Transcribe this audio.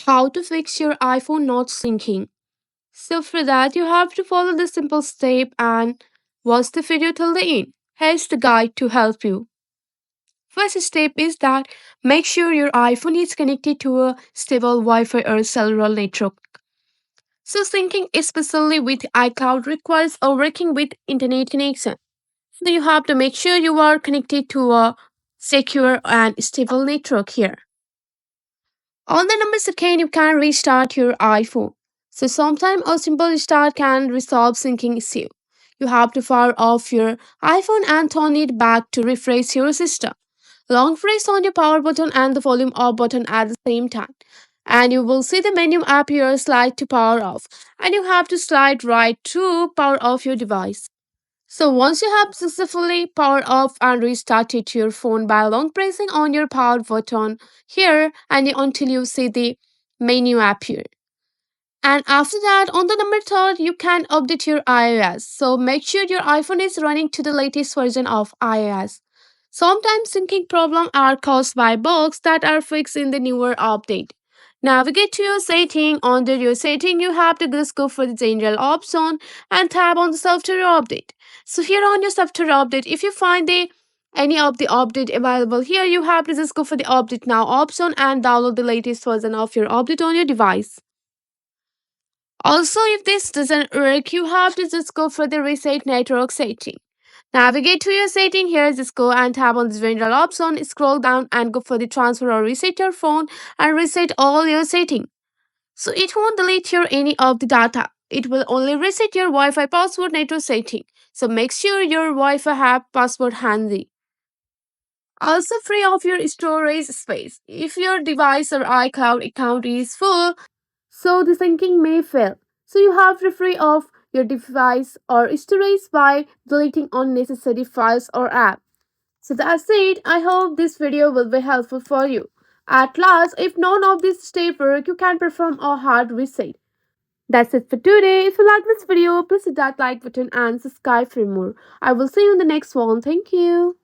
How to fix your iPhone not syncing. So for that you have to follow this simple step and watch the video till the end. Here's the guide to help you. First step is that make sure your iPhone is connected to a stable Wi-Fi or cellular network. So syncing especially with iCloud requires a working with internet connection. So you have to make sure you are connected to a secure and stable network here. On the number second, you can restart your iPhone. So sometimes a simple restart can resolve syncing issue. You have to power off your iPhone and turn it back to refresh your system. Long press on your power button and the volume off button at the same time. And you will see the menu appear slide to power off. And you have to slide right to power off your device. So once you have successfully powered off and restarted your phone by long pressing on your power button here and until you see the menu appear. And after that, on the number third, you can update your iOS. So make sure your iPhone is running to the latest version of iOS. Sometimes syncing problems are caused by bugs that are fixed in the newer update. Navigate to your setting. Under your setting, you have to just go for the general option and tap on the software update. So here on your software update, if you find the any of the update available here, you have to just go for the update now option and download the latest version of your update on your device. Also, if this doesn't work, you have to just go for the reset network setting. Navigate to your setting here, just go and tap on the general option, scroll down and go for the transfer or reset your phone and reset all your settings. So it won't delete your any of the data. It will only reset your Wi-Fi password network setting. So make sure your Wi-Fi have password handy. Also free of your storage space. If your device or iCloud account is full, so the syncing may fail. So you have to free off your device or storage by deleting unnecessary files or apps. So that's it. I hope this video will be helpful for you. At last, if none of these steps work, you can perform a hard reset. That's it for today. If you like this video, please hit that like button and subscribe for more. I will see you in the next one. Thank you.